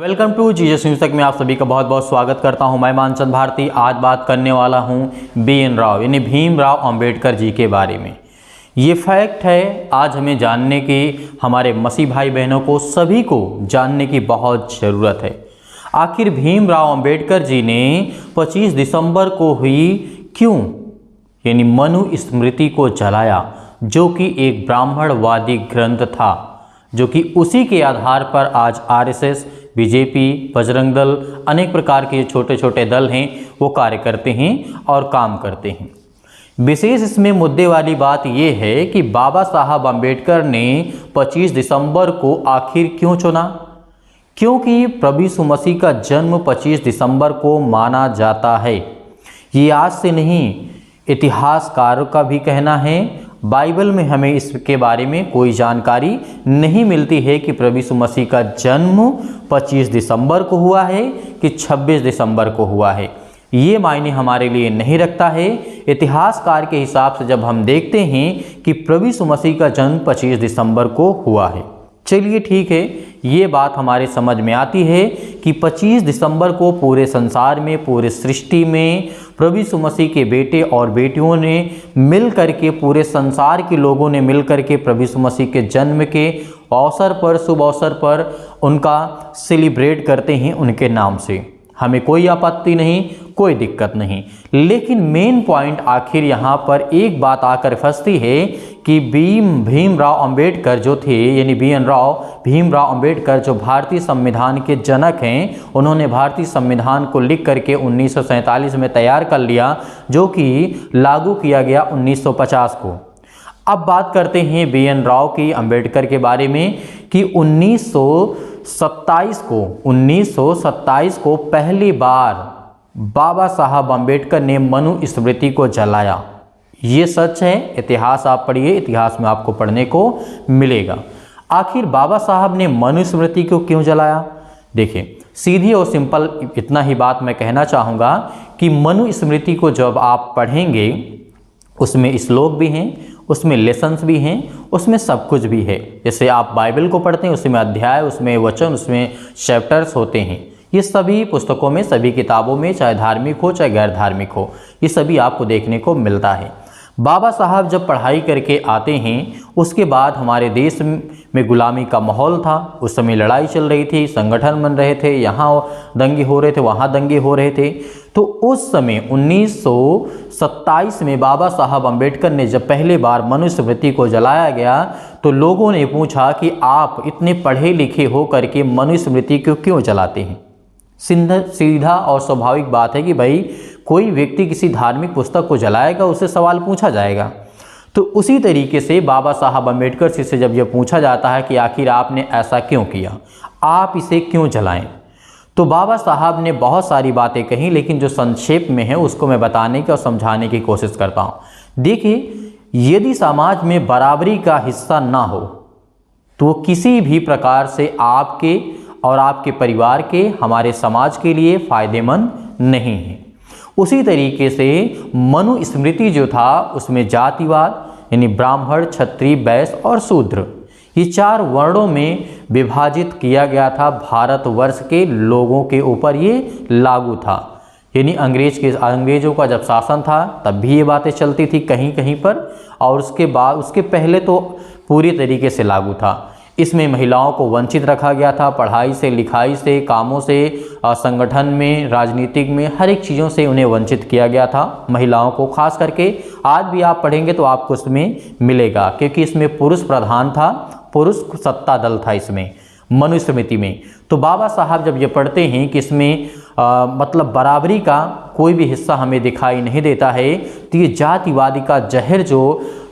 Welcome to GS news तक में आप सभी का बहुत बहुत स्वागत करता हूं। मैं मानचंद भारती आज बात करने वाला हूं BN राव यानी भीमराव अंबेडकर जी के बारे में। ये फैक्ट है आज हमें जानने की, हमारे मसीह भाई बहनों को सभी को जानने की बहुत ज़रूरत है। आखिर भीमराव अंबेडकर जी ने 25 दिसंबर को हुई क्यों यानी मनुस्मृति को जलाया, जो कि एक ब्राह्मणवादी ग्रंथ था, जो कि उसी के आधार पर आज RSS, बीजेपी, बजरंग दल, अनेक प्रकार के छोटे छोटे दल हैं वो कार्य करते हैं और काम करते हैं। विशेष इसमें मुद्दे वाली बात ये है कि बाबा साहब अम्बेडकर ने 25 दिसंबर को आखिर क्यों चुना? क्योंकि प्रभु यीशु मसीह का जन्म 25 दिसंबर को माना जाता है। ये आज से नहीं, इतिहासकारों का भी कहना है। बाइबल में हमें इसके बारे में कोई जानकारी नहीं मिलती है कि प्रभु यीशु मसीह का जन्म 25 दिसंबर को हुआ है कि 26 दिसंबर को हुआ है। ये मायने हमारे लिए नहीं रखता है। इतिहासकार के हिसाब से जब हम देखते हैं कि प्रभु यीशु मसीह का जन्म 25 दिसंबर को हुआ है, चलिए ठीक है, ये बात हमारे समझ में आती है कि 25 दिसंबर को पूरे संसार में, पूरे सृष्टि में प्रभु यीशु मसीह के बेटे और बेटियों ने मिल करके, पूरे संसार के लोगों ने मिल करके प्रभु यीशु मसीह के जन्म के अवसर पर, शुभ अवसर पर उनका सेलिब्रेट करते हैं उनके नाम से। हमें कोई आपत्ति नहीं, कोई दिक्कत नहीं। लेकिन मेन पॉइंट आखिर यहाँ पर एक बात आकर फंसती है कि भीमराव अंबेडकर जो थे यानी BN राव, भीमराव अंबेडकर जो भारतीय संविधान के जनक हैं, उन्होंने भारतीय संविधान को लिख करके 1947 में तैयार कर लिया, जो कि लागू किया गया 1950 को। अब बात करते हैं BN राव की, अंबेडकर के बारे में कि 1927 को पहली बार बाबा साहब अम्बेडकर ने मनुस्मृति को जलाया। ये सच है, इतिहास आप पढ़िए, इतिहास में आपको पढ़ने को मिलेगा। आखिर बाबा साहब ने मनुस्मृति को क्यों जलाया? देखिए, सीधी और सिंपल इतना ही बात मैं कहना चाहूँगा कि मनुस्मृति को जब आप पढ़ेंगे, उसमें श्लोक भी हैं, उसमें लेसन्स भी हैं, उसमें सब कुछ भी है। जैसे आप बाइबल को पढ़ते हैं, उसमें अध्याय, उसमें वचन, उसमें चैप्टर्स होते हैं। ये सभी पुस्तकों में, सभी किताबों में, चाहे धार्मिक हो चाहे गैर धार्मिक हो, ये सभी आपको देखने को मिलता है। बाबा साहब जब पढ़ाई करके आते हैं, उसके बाद हमारे देश में गुलामी का माहौल था। उस समय लड़ाई चल रही थी, संगठन बन रहे थे, यहाँ दंगे हो रहे थे, वहाँ दंगे हो रहे थे। तो उस समय 1927 में बाबा साहब अम्बेडकर ने जब पहले बार मनुस्मृति को जलाया गया, तो लोगों ने पूछा कि आप इतने पढ़े लिखे हो करके मनुस्मृति को क्यों जलाते हैं? सीधा और स्वाभाविक बात है कि भाई कोई व्यक्ति किसी धार्मिक पुस्तक को जलाएगा, उससे सवाल पूछा जाएगा। तो उसी तरीके से बाबा साहब अम्बेडकर से जब यह पूछा जाता है कि आखिर आपने ऐसा क्यों किया, आप इसे क्यों जलाएं, तो बाबा साहब ने बहुत सारी बातें कही, लेकिन जो संक्षेप में है उसको मैं बताने की और समझाने की कोशिश करता हूँ। देखिए, यदि समाज में बराबरी का हिस्सा ना हो तो वो किसी भी प्रकार से आपके और आपके परिवार के, हमारे समाज के लिए फायदेमंद नहीं है। उसी तरीके से मनुस्मृति जो था, उसमें जातिवाद यानी ब्राह्मण, क्षत्रिय, वैश्य और शूद्र, ये 4 वर्णों में विभाजित किया गया था। भारतवर्ष के लोगों के ऊपर ये लागू था। यानी अंग्रेजों का जब शासन था तब भी ये बातें चलती थी कहीं कहीं पर, और उसके बाद, उसके पहले तो पूरी तरीके से लागू था। इसमें महिलाओं को वंचित रखा गया था, पढ़ाई से, लिखाई से, कामों से, संगठन में, राजनीतिक में, हर एक चीज़ों से उन्हें वंचित किया गया था। महिलाओं को खास करके आज भी आप पढ़ेंगे तो आपको इसमें मिलेगा, क्योंकि इसमें पुरुष प्रधान था, पुरुष सत्ता दल था इसमें, मनुस्मृति में। तो बाबा साहब जब ये पढ़ते हैं कि इसमें मतलब बराबरी का कोई भी हिस्सा हमें दिखाई नहीं देता है, तो ये जातिवादी का जहर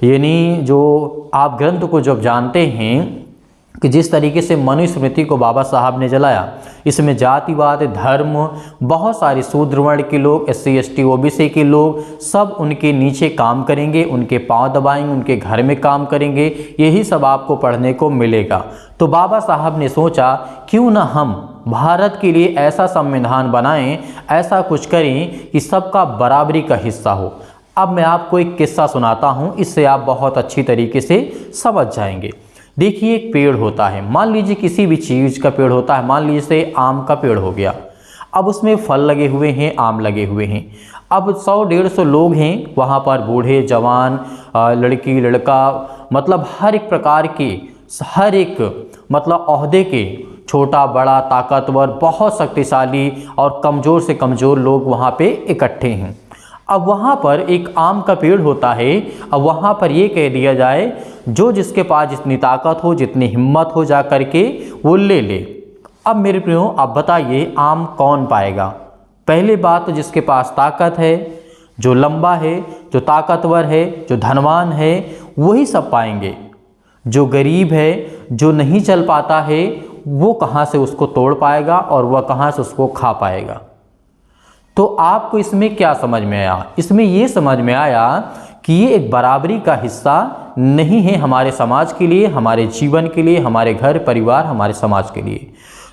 यानी जो आप ग्रंथ को जब जानते हैं कि जिस तरीके से मनुस्मृति को बाबा साहब ने जलाया, इसमें जातिवाद, धर्म, बहुत सारे शूद्र वर्ण के लोग, SC ST OBC के लोग सब उनके नीचे काम करेंगे, उनके पांव दबाएंगे, उनके घर में काम करेंगे, यही सब आपको पढ़ने को मिलेगा। तो बाबा साहब ने सोचा क्यों ना हम भारत के लिए ऐसा संविधान बनाएं, ऐसा कुछ करें कि सबका बराबरी का हिस्सा हो। अब मैं आपको एक किस्सा सुनाता हूँ, इससे आप बहुत अच्छी तरीके से समझ जाएंगे। देखिए एक पेड़ होता है, मान लीजिए किसी भी चीज़ का पेड़ होता है, मान लीजिए आम का पेड़ हो गया। अब उसमें फल लगे हुए हैं, आम लगे हुए हैं। अब 100-150 लोग हैं वहाँ पर, बूढ़े जवान, लड़की लड़का, मतलब हर एक प्रकार के, हर एक मतलब ओहदे के, छोटा बड़ा ताकतवर, बहुत शक्तिशाली और कमज़ोर से कमज़ोर लोग वहाँ पे इकट्ठे हैं। अब वहाँ पर एक आम का पेड़ होता है। अब वहाँ पर ये कह दिया जाए जो जिसके पास जितनी ताकत हो, जितनी हिम्मत हो, जा कर के वो ले ले। अब मेरे प्रियो आप बताइए आम कौन पाएगा? पहली बात तो जिसके पास ताकत है, जो लंबा है, जो ताकतवर है, जो धनवान है, वही सब पाएंगे। जो गरीब है, जो नहीं चल पाता है, वो कहाँ से उसको तोड़ पाएगा और वह कहाँ से उसको खा पाएगा? तो आपको इसमें क्या समझ में आया? इसमें ये समझ में आया कि ये एक बराबरी का हिस्सा नहीं है हमारे समाज के लिए, हमारे जीवन के लिए, हमारे घर परिवार, हमारे समाज के लिए।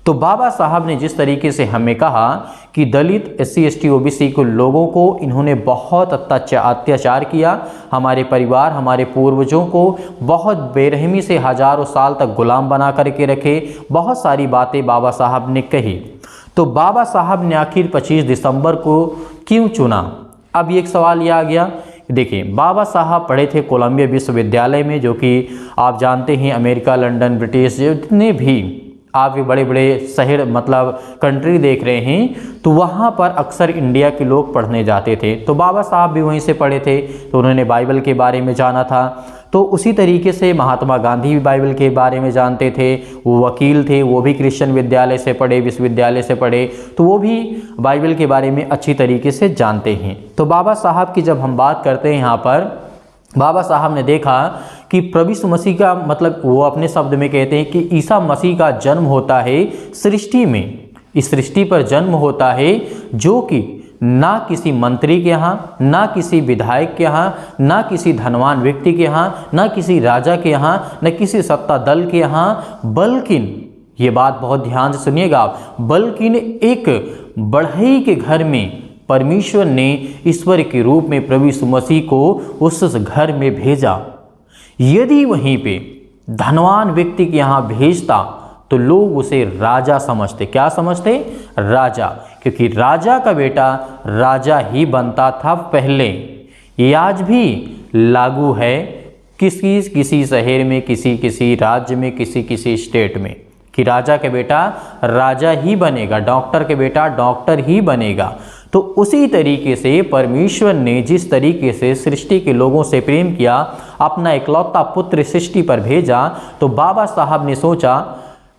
तो बाबा साहब ने जिस तरीके से हमें कहा कि दलित, SC ST OBC के लोगों को इन्होंने बहुत अत्याचार किया, हमारे परिवार, हमारे पूर्वजों को बहुत बेरहमी से हजारों साल तक गुलाम बना करके रखे, बहुत सारी बातें बाबा साहब ने कही। तो बाबा साहब ने आखिर 25 दिसंबर को क्यों चुना? अब ये एक सवाल ये आ गया। देखिए बाबा साहब पढ़े थे कोलंबिया विश्वविद्यालय में, जो कि आप जानते हैं अमेरिका, लंदन, ब्रिटिश, जितने भी आप भी बड़े बड़े शहर मतलब कंट्री देख रहे हैं, तो वहाँ पर अक्सर इंडिया के लोग पढ़ने जाते थे। तो बाबा साहब भी वहीं से पढ़े थे, तो उन्होंने बाइबल के बारे में जाना था। तो उसी तरीके से महात्मा गांधी भी बाइबल के बारे में जानते थे। वो वकील थे, वो भी क्रिश्चियन विद्यालय से पढ़े, विश्वविद्यालय से पढ़े, तो वो भी बाइबल के बारे में अच्छी तरीके से जानते हैं। तो बाबा साहब की जब हम बात करते हैं यहाँ पर, बाबा साहब ने देखा कि प्रभु यीशु मसीह का मतलब, वो अपने शब्द में कहते हैं कि ईसा मसीह का जन्म होता है सृष्टि में, इस सृष्टि पर जन्म होता है, जो कि ना किसी मंत्री के यहाँ, ना किसी विधायक के यहाँ, ना किसी धनवान व्यक्ति के यहाँ, ना किसी राजा के यहाँ, ना किसी सत्ता दल के यहाँ, बल्कि ये बात बहुत ध्यान से सुनिएगा आप, बल्कि एक बढ़ई के घर में परमेश्वर ने ईश्वर के रूप में प्रभु यीशु मसीह को उस घर में भेजा। यदि वहीं पे धनवान व्यक्ति के यहाँ भेजता तो लोग उसे राजा समझते। क्या समझते? राजा, क्योंकि राजा का बेटा राजा ही बनता था पहले। ये आज भी लागू है किसी शहर में, किसी राज्य में, किसी स्टेट में, कि राजा के बेटा राजा ही बनेगा, डॉक्टर के बेटा डॉक्टर ही बनेगा। तो उसी तरीके से परमेश्वर ने जिस तरीके से सृष्टि के लोगों से प्रेम किया, अपना इकलौता पुत्र सृष्टि पर भेजा, तो बाबा साहब ने सोचा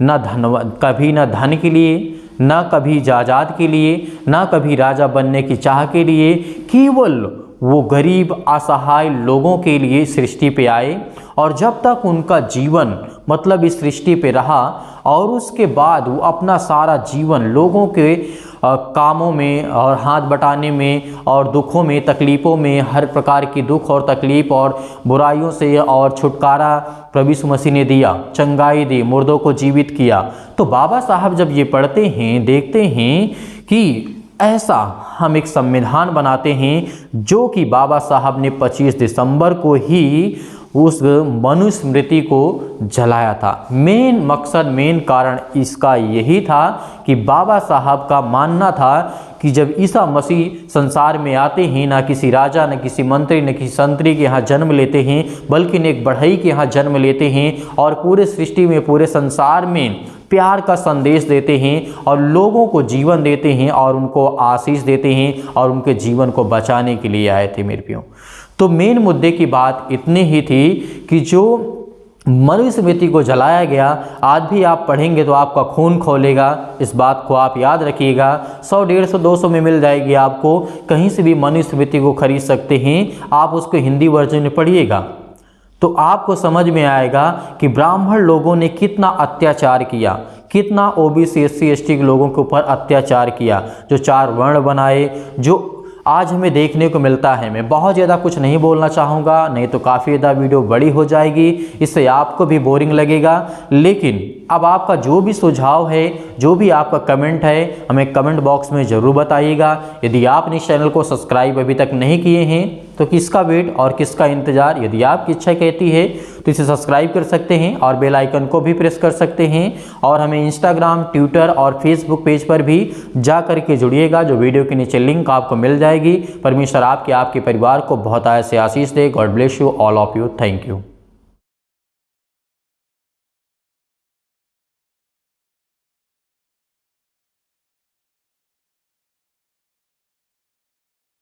कभी न धन के लिए, न कभी जायदाद के लिए, न कभी राजा बनने की चाह के लिए, केवल वो गरीब असहाय लोगों के लिए सृष्टि पे आए। और जब तक उनका जीवन मतलब इस सृष्टि पे रहा, और उसके बाद वो अपना सारा जीवन लोगों के कामों में और हाथ बटाने में और दुखों में, तकलीफ़ों में, हर प्रकार की दुख और तकलीफ़ और बुराइयों से और छुटकारा प्रभु यीशु मसीह ने दिया, चंगाई दी, मुर्दों को जीवित किया। तो बाबा साहब जब ये पढ़ते हैं, देखते हैं कि ऐसा हम एक संविधान बनाते हैं, जो कि बाबा साहब ने 25 दिसंबर को ही उस मनुस्मृति को जलाया था। मेन मकसद, मेन कारण इसका यही था कि बाबा साहब का मानना था कि जब ईसा मसीह संसार में आते हैं, ना किसी राजा, न किसी मंत्री, न किसी संतरी के यहाँ जन्म लेते हैं, बल्कि एक बढ़ई के यहाँ जन्म लेते हैं और पूरे सृष्टि में, पूरे संसार में प्यार का संदेश देते हैं और लोगों को जीवन देते हैं और उनको आशीष देते हैं और उनके जीवन को बचाने के लिए आए थे मेरे प्रियो। तो मेन मुद्दे की बात इतनी ही थी कि जो मनुस्मृति को जलाया गया, आज भी आप पढ़ेंगे तो आपका खून खौलेगा। इस बात को आप याद रखिएगा। 100, 150, 200 में मिल जाएगी आपको, कहीं से भी मनुस्मृति को खरीद सकते हैं। आप उसको हिंदी वर्जन में पढ़िएगा तो आपको समझ में आएगा कि ब्राह्मण लोगों ने कितना अत्याचार किया, कितना OBC SC ST के लोगों के ऊपर अत्याचार किया, जो 4 वर्ण बनाए, जो आज हमें देखने को मिलता है। मैं बहुत ज़्यादा कुछ नहीं बोलना चाहूँगा, नहीं तो काफ़ी ज़्यादा वीडियो बड़ी हो जाएगी, इससे आपको भी बोरिंग लगेगा। लेकिन अब आपका जो भी सुझाव है, जो भी आपका कमेंट है, हमें कमेंट बॉक्स में ज़रूर बताइएगा। यदि आपने इस चैनल को सब्सक्राइब अभी तक नहीं किए हैं तो किसका वेट और किसका इंतज़ार? यदि आपकी इच्छा कहती है तो तो इसे सब्सक्राइब कर सकते हैं और बेल आइकन को भी प्रेस कर सकते हैं। और हमें इंस्टाग्राम, ट्विटर और फेसबुक पेज पर भी जा करके जुड़िएगा, जो वीडियो के नीचे लिंक आपको मिल जाएगी। परमेश्वर आपके परिवार को बहुत आय से आशीष दे। God bless you all of you. Thank you.